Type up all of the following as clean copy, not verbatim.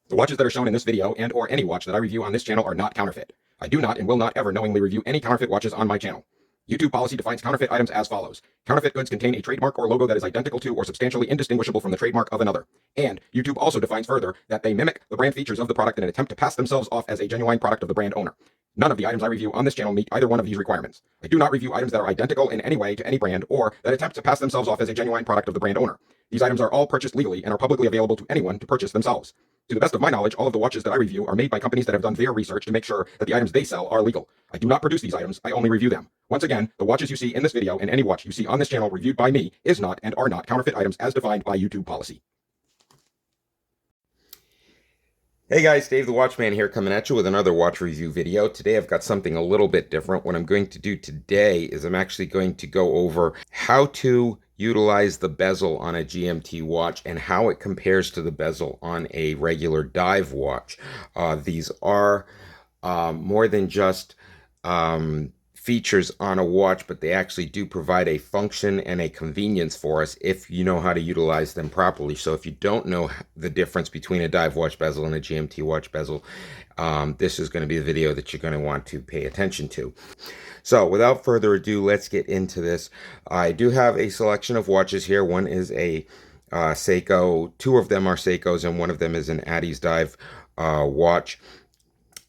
The watches that are shown in this video and or any watch that I review on this channel are not counterfeit. I do not and will not ever knowingly review any counterfeit watches on my channel. YouTube policy defines counterfeit items as follows. Counterfeit goods contain a trademark or logo that is identical to or substantially indistinguishable from the trademark of another. And YouTube also defines further that they mimic the brand features of the product in an attempt to pass themselves off as a genuine product of the brand owner. None of the items I review on this channel meet either one of these requirements. I do not review items that are identical in any way to any brand or that attempt to pass themselves off as a genuine product of the brand owner. These items are all purchased legally and are publicly available to anyone to purchase themselves. To the best of my knowledge, all of the watches that I review are made by companies that have done their research to make sure that the items they sell are legal. I do not produce these items, I only review them. Once again, the watches you see in this video and any watch you see on this channel reviewed by me is not and are not counterfeit items as defined by YouTube policy. Hey guys, Dave the Watchman here coming at you with another watch review video. Today I've got something a little bit different. What I'm going to do today is I'm actually going to go over how to utilize the bezel on a GMT watch and how it compares to the bezel on a regular dive watch. These are more than just features on a watch, but they actually do provide a function and a convenience for us if you know how to utilize them properly. So if you don't know the difference between a dive watch bezel and a GMT watch bezel, this is going to be the video that you're going to want to pay attention to. So without further ado, let's get into this. I do have a selection of watches here. One is a Seiko, two of them are Seikos, and one of them is an Abusive watch.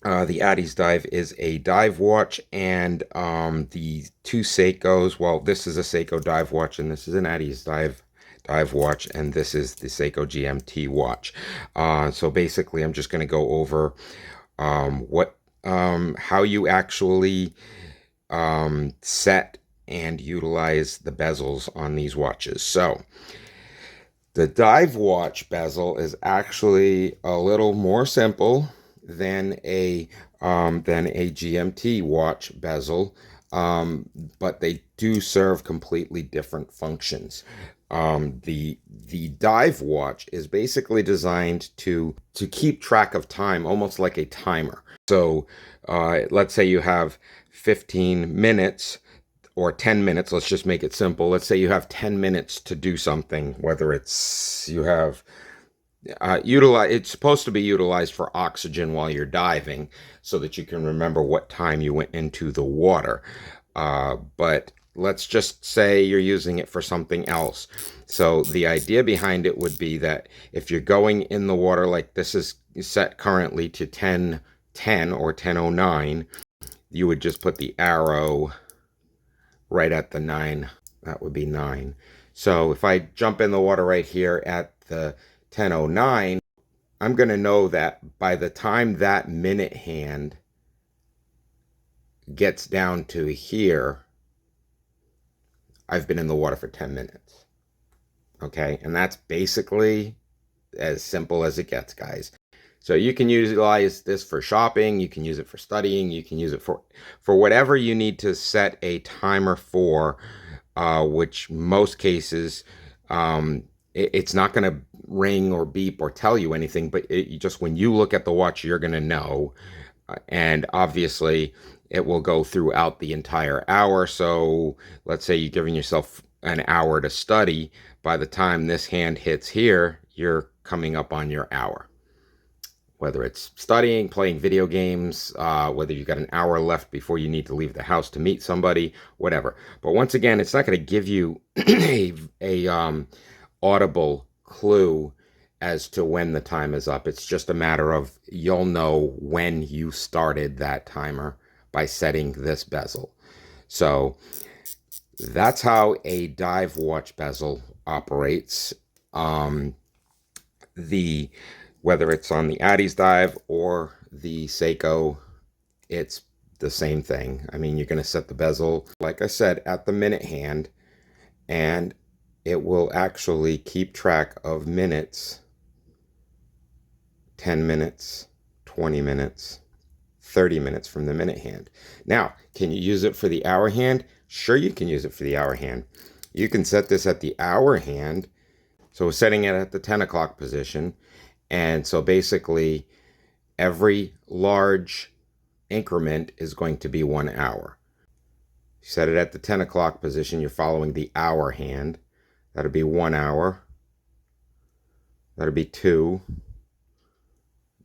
The Abusive is a dive watch, and the two Seikos, well, this is a Seiko dive watch, and this is an Abusive dive watch, and this is the Seiko GMT watch. So basically, I'm just going to go over how you actually set and utilize the bezels on these watches. So the dive watch bezel is actually a little more simple than a GMT watch bezel, but they do serve completely different functions. The dive watch is basically designed to keep track of time, almost like a timer. So let's say you have 15 minutes or 10 minutes. Let's just make it simple. Let's say you have 10 minutes to do something, whether it's you have it's supposed to be utilized for oxygen while you're diving so that you can remember what time you went into the water. But let's just say you're using it for something else. So the idea behind it would be that if you're going in the water, like this is set currently to 10:10 or 10:09, you would just put the arrow right at the 9. That would be 9. So if I jump in the water right here at the 10:09, I'm going to know that by the time that minute hand gets down to here, I've been in the water for 10 minutes. Okay, and that's basically as simple as it gets, guys. So you can utilize this for shopping, you can use it for studying, you can use it for whatever you need to set a timer for, which most cases, it's not going to ring or beep or tell you anything, but just when you look at the watch, you're going to know. And obviously, it will go throughout the entire hour. So let's say you're giving yourself an hour to study. By the time this hand hits here, you're coming up on your hour. Whether it's studying, playing video games, whether you've got an hour left before you need to leave the house to meet somebody, whatever. But once again, it's not going to give you a audible clue as to when the time is up. It's just a matter of you'll know when you started that timer by setting this bezel. So that's how a dive watch bezel operates. Whether it's on the Abusive or the Seiko, it's the same thing. I mean, you're going to set the bezel, like I said, at the minute hand, and it will actually keep track of minutes, 10 minutes, 20 minutes, 30 minutes from the minute hand. Now, can you use it for the hour hand? Sure, you can use it for the hour hand. You can set this at the hour hand. So we're setting it at the 10 o'clock position. And so basically, every large increment is going to be 1 hour. You set it at the 10 o'clock position, you're following the hour hand. That'll be 1 hour. That'll be 2.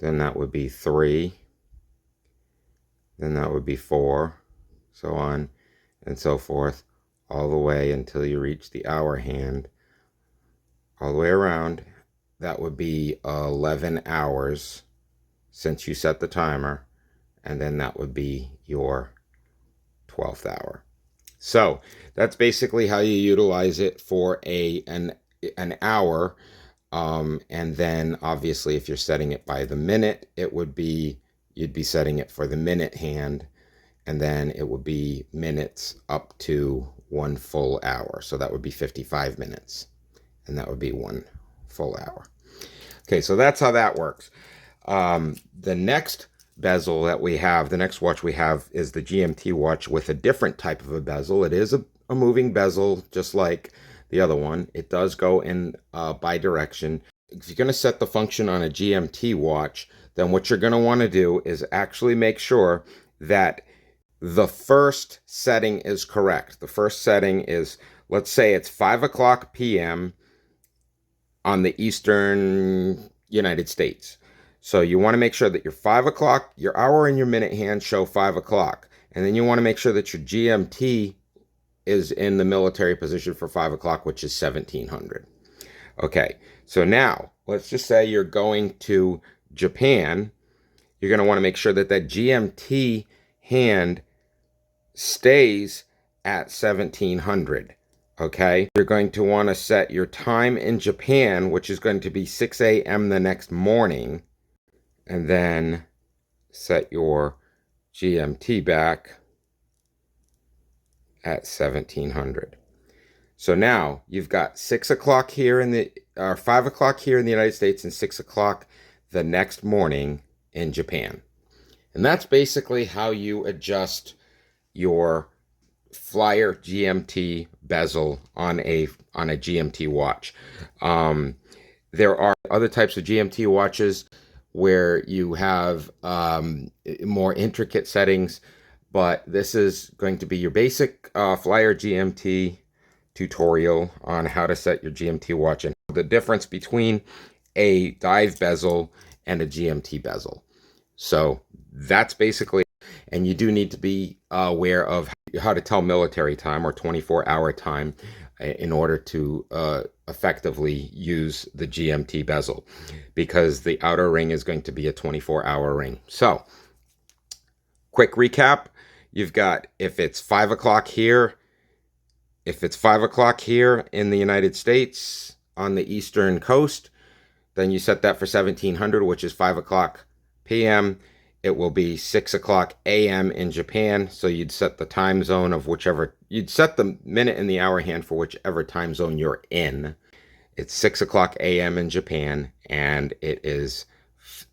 then that would be 3, then that would be 4, so on and so forth, all the way until you reach the hour hand, all the way around. That would be 11 hours since you set the timer, and then that would be your 12th hour. So that's basically how you utilize it for an hour. And then obviously if you're setting it by the minute, you'd be setting it for the minute hand, and then it would be minutes up to 1 full hour. So that would be 55 minutes, and that would be 1 full hour. Okay, so that's how that works. The next bezel that we have, the next watch we have, is the GMT watch with a different type of a bezel. It is a moving bezel, just like the other one. It does go in bi-direction. If you're going to set the function on a GMT watch, then what you're going to want to do is actually make sure that the first setting is correct. The first setting is, let's say it's 5 o'clock p.m. on the Eastern United States. So you want to make sure that your 5 o'clock, your hour and your minute hand show 5 o'clock. And then you want to make sure that your GMT is in the military position for 5 o'clock, which is 1700. Okay, so now let's just say you're going to Japan. You're going to want to make sure that that GMT hand stays at 1700. Okay, you're going to want to set your time in Japan, which is going to be 6 a.m. the next morning, and then set your GMT back at 1700. So now you've got 6 o'clock here in the 5 o'clock here in the United States and 6 o'clock the next morning in Japan. And that's basically how you adjust your Flyer GMT bezel on a GMT watch. There are other types of GMT watches where you have more intricate settings, but this is going to be your basic Flyer GMT tutorial on how to set your GMT watch and the difference between a dive bezel and a GMT bezel. So that's basically, and you do need to be aware of how to tell military time or 24-hour time in order to effectively use the GMT bezel, because the outer ring is going to be a 24-hour ring. So quick recap, you've got, if it's 5 o'clock here, if it's 5 o'clock here in the United States on the Eastern Coast, then you set that for 1700, which is 5 o'clock p.m. It will be 6 o'clock a.m. in Japan. So you'd set the time zone of whichever, you'd set the minute and the hour hand for whichever time zone you're in. It's 6 o'clock a.m. in Japan, and it is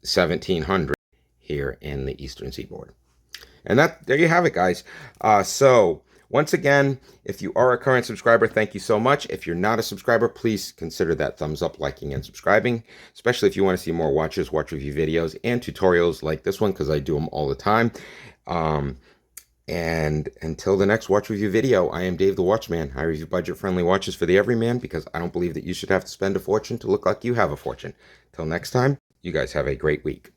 1700 here in the Eastern Seaboard. And there you have it, guys. So once again, if you are a current subscriber, thank you so much. If you're not a subscriber, please consider that thumbs up, liking, and subscribing, especially if you want to see more watch review videos and tutorials like this one, because I do them all the time. And until the next watch review video, I am Dave the Watchman. I review budget-friendly watches for the everyman, because I don't believe that you should have to spend a fortune to look like you have a fortune. Till next time, you guys have a great week.